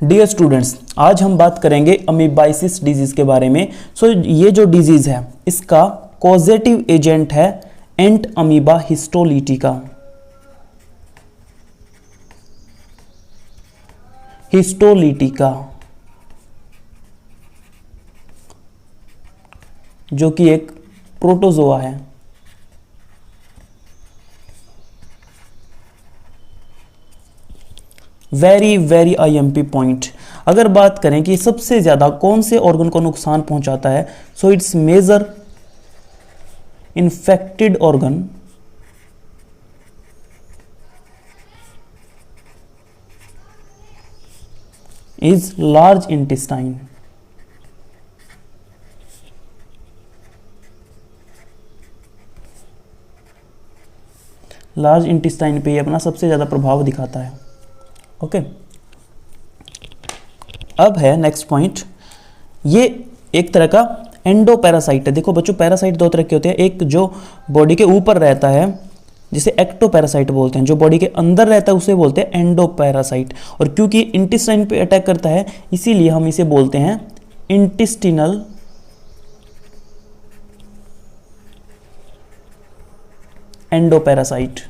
Dear students, आज हम बात करेंगे अमीबाइसिस डिजीज के बारे में। ये जो डिजीज है इसका कॉजेटिव एजेंट है एंट अमीबा हिस्टोलिटिका। जो कि एक प्रोटोजोआ है। Very very IMP point. अगर बात करें कि सबसे ज्यादा कौन से ऑर्गन को नुकसान पहुंचाता है, so it's major infected organ is large intestine. Large intestine पे ये अपना सबसे ज्यादा प्रभाव दिखाता है। ओके अब है नेक्स्ट पॉइंट। ये एक तरह का एंडोपैरासाइट है। देखो बच्चों, पैरासाइट दो तरह के होते हैं। एक जो बॉडी के ऊपर रहता है जिसे एक्टोपैरासाइट बोलते हैं, जो बॉडी के अंदर रहता है उसे बोलते हैं एंडोपैरासाइट। और क्योंकि इंटेस्टाइन पे अटैक करता है इसीलिए हम इसे बोलते हैं इंटेस्टिनल एंडोपैरासाइट।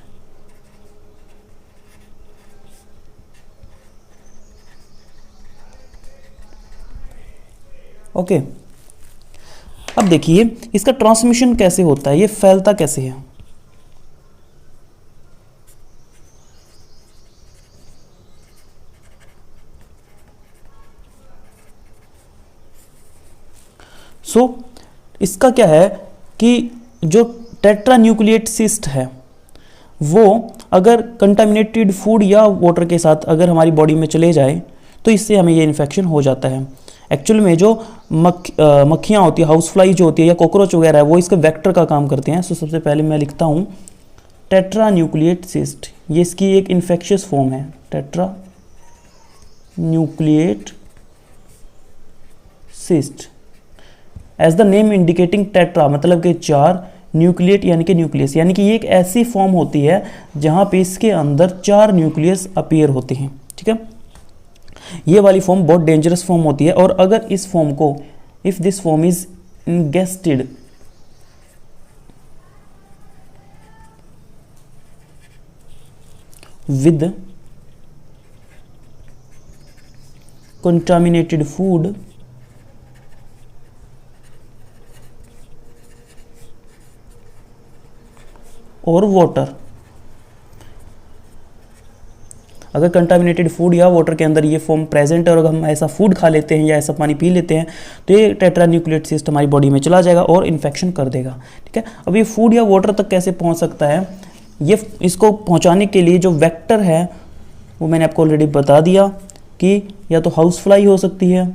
ओके अब देखिए इसका ट्रांसमिशन कैसे होता है, ये फैलता कैसे है। इसका क्या है कि जो टेट्रान्यूक्लिएट सिस्ट है वो अगर कंटामिनेटेड फूड या वाटर के साथ अगर हमारी बॉडी में चले जाए तो इससे हमें ये इन्फेक्शन हो जाता है। एक्चुअल में जो मक्खियाँ होती है, हाउस फ्लाई जो होती है या कॉकरोच वगैरह है, वो इसके वेक्टर का काम करते हैं। सबसे पहले मैं लिखता हूँ टेट्रान्यूक्लिएट सिस्ट, ये इसकी एक इन्फेक्शियस फॉर्म है। Tetranucleate cyst as the name indicating tetra मतलब कि चार, न्यूक्लिएट यानी कि न्यूक्लियस, यानी कि ये एक ऐसी फॉर्म होती है जहाँ पे इसके अंदर चार न्यूक्लियस अपीयर होते हैं। ठीक है, ये वाली फॉर्म बहुत डेंजरस फॉर्म होती है। और अगर इस फॉर्म को, if this form is ingested with contaminated food और वाटर, अगर कंटामिनेटेड फूड या वाटर के अंदर ये फॉर्म प्रेजेंट है और अगर हम ऐसा फूड खा लेते हैं या ऐसा पानी पी लेते हैं तो ये टेट्रान्यूक्लिएट सिस्ट हमारी बॉडी में चला जाएगा और इन्फेक्शन कर देगा। ठीक है, अब ये फूड या वाटर तक कैसे पहुंच सकता है, ये इसको पहुंचाने के लिए जो वेक्टर है वो मैंने आपको ऑलरेडी बता दिया कि या तो हाउस फ्लाई हो सकती है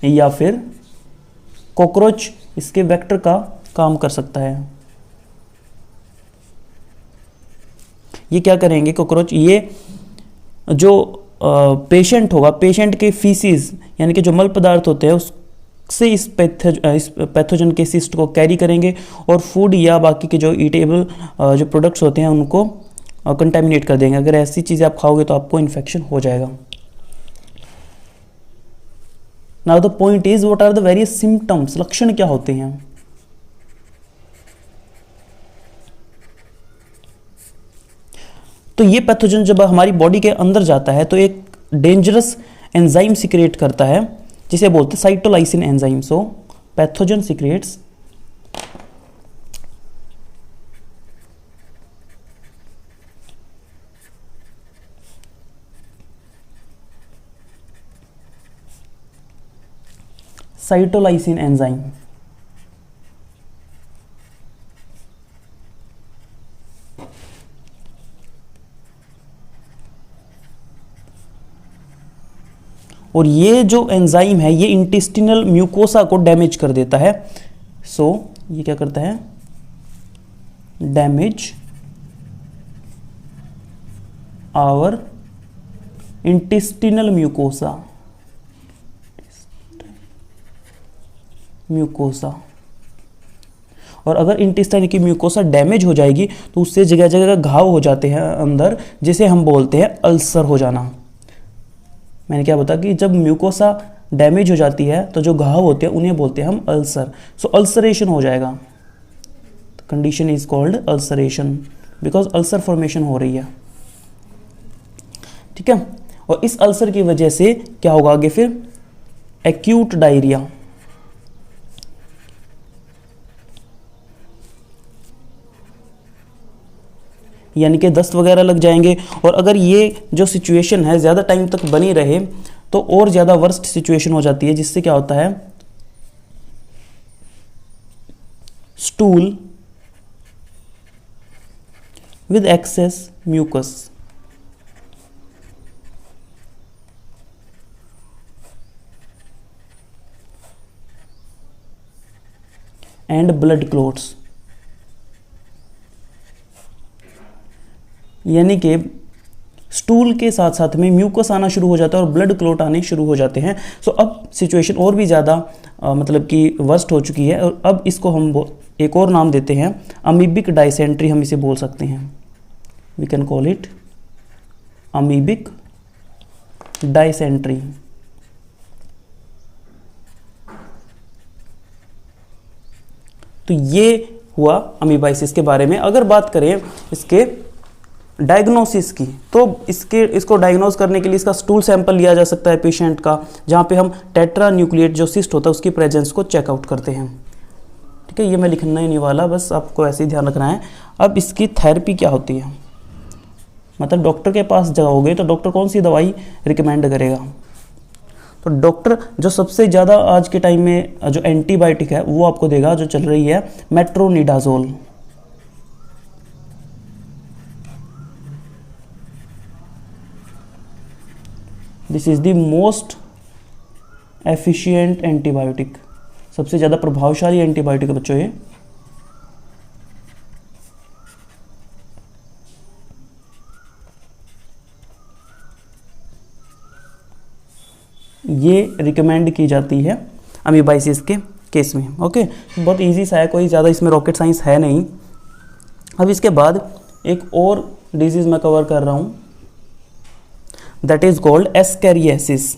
या फिर कॉकरोच इसके वेक्टर का काम कर सकता है। ये क्या करेंगे कॉकरोच, ये जो पेशेंट होगा, पेशेंट के फीसिस यानी कि जो मल पदार्थ होते हैं उससे इस पैथोजन के सिस्ट को कैरी करेंगे और फूड या बाकी के जो ईटेबल जो प्रोडक्ट्स होते हैं उनको कंटेमिनेट कर देंगे। अगर ऐसी चीज़ें आप खाओगे तो आपको इन्फेक्शन हो जाएगा। Now the point is what are the various symptoms, लक्षण क्या होते हैं। तो ये पैथोजन जब हमारी बॉडी के अंदर जाता है तो एक डेंजरस एंजाइम सिक्रेट करता है जिसे बोलते हैं साइटोलाइसिन एंजाइम। सो पैथोजन सिक्रेट्स साइटोलाइसिन एंजाइम। और ये जो एंजाइम है ये इंटेस्टिनल म्यूकोसा को डैमेज कर देता है। सो ये क्या करता है, डैमेज आवर इंटेस्टिनल म्यूकोसा। और अगर इंटेस्टाइन की म्यूकोसा डैमेज हो जाएगी तो उससे जगह जगह घाव हो जाते हैं अंदर, जिसे हम बोलते हैं अल्सर हो जाना। मैंने क्या बताया कि जब म्यूकोसा डैमेज हो जाती है तो जो घाव होते हैं उन्हें बोलते हैं हम अल्सर। सो अल्सरेशन हो जाएगा, condition is called ulceration because ulcer formation हो रही है। ठीक है, और इस अल्सर की वजह से क्या होगा आगे फिर, एक्यूट डायरिया। यानी कि दस्त वगैरह लग जाएंगे, और अगर ये जो सिचुएशन है ज़्यादा टाइम तक बनी रहे तो और ज़्यादा वर्स्ट सिचुएशन हो जाती है, जिससे क्या होता है, stool with excess mucus and blood clots। यानी कि स्टूल के साथ साथ में म्यूकस आना शुरू हो जाता है और ब्लड क्लॉट आने शुरू हो जाते हैं। सो अब सिचुएशन और भी ज़्यादा मतलब कि वर्स्ट हो चुकी है, और अब इसको हम एक और नाम देते हैं, अमीबिक डायसेंट्री हम इसे बोल सकते हैं। We can call it amoebic dysentery. तो ये हुआ अमीबाइसिस के बारे में। अगर बात करें इसके डायग्नोसिस की, तो इसको डायग्नोज करने के लिए इसका स्टूल सैंपल लिया जा सकता है पेशेंट का, जहाँ पे हम टेट्रा न्यूक्लिएट जो सिस्ट होता है उसकी प्रेजेंस को चेकआउट करते हैं। ठीक है, ये मैं लिखना ही नहीं वाला, बस आपको ऐसे ही ध्यान रखना है। अब इसकी थेरेपी क्या होती है, मतलब डॉक्टर के पास जाओगे तो डॉक्टर कौन सी दवाई रिकमेंड करेगा, तो डॉक्टर जो सबसे ज़्यादा आज के टाइम में जो एंटीबायोटिक है वो आपको देगा, जो चल रही है metronidazole. This is the most efficient antibiotic, सबसे ज़्यादा प्रभावशाली एंटीबायोटिक है बच्चों ये रिकमेंड की जाती है अमीबाइसिस के केस में। ओके, बहुत इजी सा है, कोई ज़्यादा इसमें रॉकेट साइंस है नहीं। अब इसके बाद एक और डिजीज़ मैं कवर कर रहा हूँ, दैट इज कॉल्ड एस्कैरियासिस।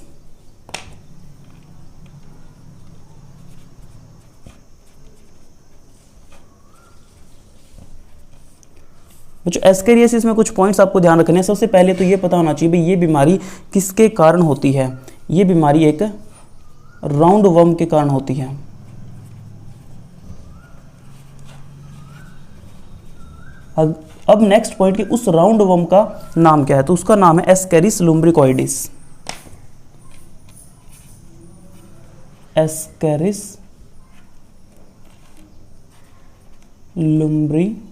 बच्चों एस्कैरियासिस में कुछ पॉइंट्स आपको ध्यान रखने हैं। सबसे पहले तो ये पता होना चाहिए भाई ये बीमारी किसके कारण होती है। ये बीमारी एक राउंड वर्म के कारण होती है। अब नेक्स्ट पॉइंट कि उस राउंड वर्म का नाम क्या है, तो उसका नाम है एस्केरिस लुम्ब्रिकॉइडिस। एस्केरिस लुम्ब्रिकॉइडिस।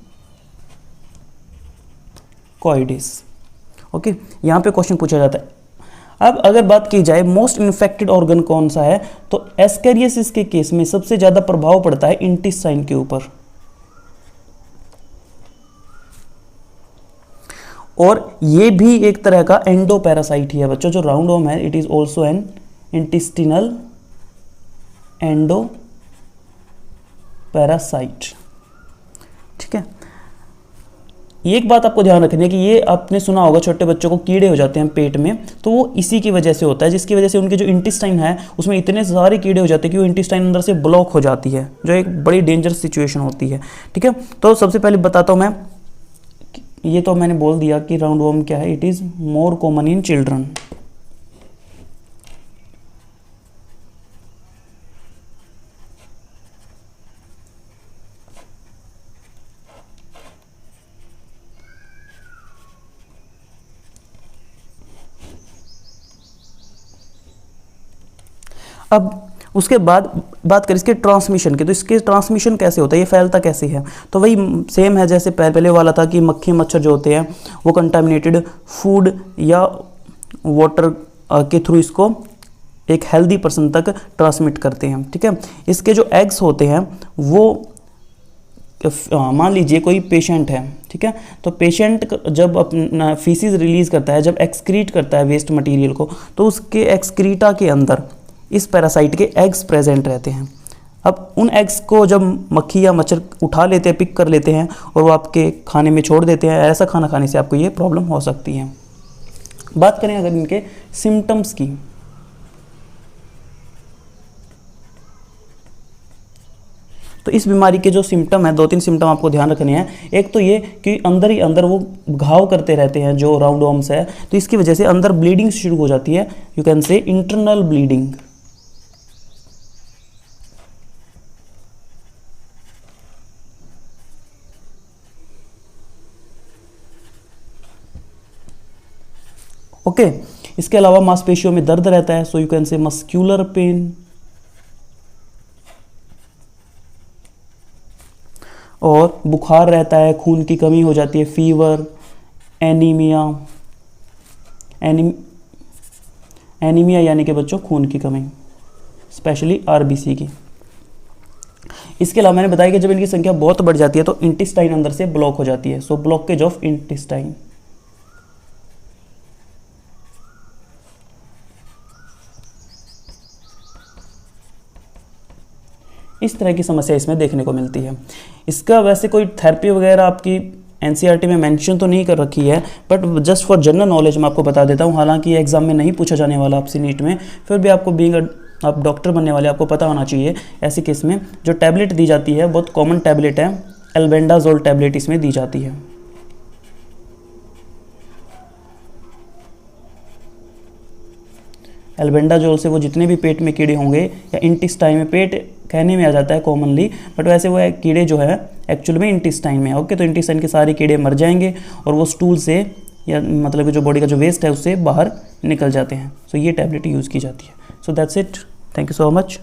ओके, यहां पे क्वेश्चन पूछा जाता है। अब अगर बात की जाए मोस्ट इन्फेक्टेड ऑर्गन कौन सा है, तो एस्कैरियासिस के केस में सबसे ज्यादा प्रभाव पड़ता है इंटेस्टाइन के ऊपर, और ये भी एक तरह का एंडोपैरासाइट ही है बच्चों। जो राउंड वर्म है it is also an intestinal endoparasite. ठीक है, एक बात आपको ध्यान रखनी है कि ये आपने सुना होगा छोटे बच्चों को कीड़े हो जाते हैं पेट में, तो वो इसी की वजह से होता है, जिसकी वजह से उनके जो इंटेस्टाइन है उसमें इतने सारे कीड़े हो जाते हैं कि वो इंटेस्टाइन अंदर से ब्लॉक हो जाती है, जो एक बड़ी डेंजरस सिचुएशन होती है। ठीक है, तो सबसे पहले बताता हूँ मैं, ये तो मैंने बोल दिया कि राउंड वर्म क्या है, it is more common in children. अब उसके बाद बात करें इसके ट्रांसमिशन की, तो इसके ट्रांसमिशन कैसे होता है, ये फैलता कैसे है, तो वही सेम है जैसे पहले वाला था कि मक्खी मच्छर जो होते हैं वो कंटामिनेटेड फूड या वाटर के थ्रू इसको एक हेल्दी पर्सन तक ट्रांसमिट करते हैं। ठीक है, इसके जो एग्स होते हैं वो मान लीजिए कोई पेशेंट है, ठीक है, तो पेशेंट जब अपना फीसिस रिलीज करता है, जब एक्सक्रीट करता है वेस्ट मटेरियल को, तो उसके एक्सक्रीटा के अंदर इस पैरासाइट के एग्स प्रेजेंट रहते हैं। अब उन एग्स को जब मक्खी या मच्छर उठा लेते हैं, पिक कर लेते हैं और वो आपके खाने में छोड़ देते हैं, ऐसा खाना खाने से आपको ये प्रॉब्लम हो सकती है। बात करें अगर इनके सिम्टम्स की, तो इस बीमारी के जो सिम्टम है, 2-3 सिम्टम आपको ध्यान रखने हैं। एक तो ये कि अंदर ही अंदर वो घाव करते रहते हैं जो राउंड वॉर्म्स है, तो इसकी वजह से अंदर ब्लीडिंग शुरू हो जाती है, you can say internal bleeding. Okay, इसके अलावा मांसपेशियों में दर्द रहता है, so you can say muscular pain. और बुखार रहता है, खून की कमी हो जाती है, फीवर, एनीमिया। एनीमिया यानी कि बच्चों खून की कमी, स्पेशली आरबीसी की। इसके अलावा मैंने बताया कि जब इनकी संख्या बहुत बढ़ जाती है तो इंटेस्टाइन अंदर से ब्लॉक हो जाती है, सो ब्लॉकेज ऑफ इंटेस्टाइन। इस तरह की समस्या इसमें देखने को मिलती है। इसका वैसे कोई थेरेपी वगैरह आपकी एनसीईआरटी में मेंशन तो नहीं कर रखी है, but just for general knowledge मैं आपको बता देता हूँ। हालांकि ये एग्जाम में नहीं पूछा जाने वाला आपसे नीट में, फिर भी आपको बीइंग आप डॉक्टर बनने वाले आपको पता होना चाहिए। ऐसे केस में जो टैबलेट दी जाती है, बहुत कॉमन टैबलेट है, एल्बेंडाजोल टैबलेट इसमें दी जाती है। एल्बेंडाजोल से वो जितने भी पेट में कीड़े होंगे या इंटेस्टाइन में, पेट कहने में आ जाता है कॉमनली, बट वैसे वो कीड़े जो है एक्चुअल में इंटेस्टाइन में है। ओके, तो इंटेस्टाइन के सारे कीड़े मर जाएंगे और वो स्टूल से या मतलब कि जो बॉडी का जो वेस्ट है उससे बाहर निकल जाते हैं। सो ये टैबलेट यूज़ की जाती है। So that's it, thank you so much.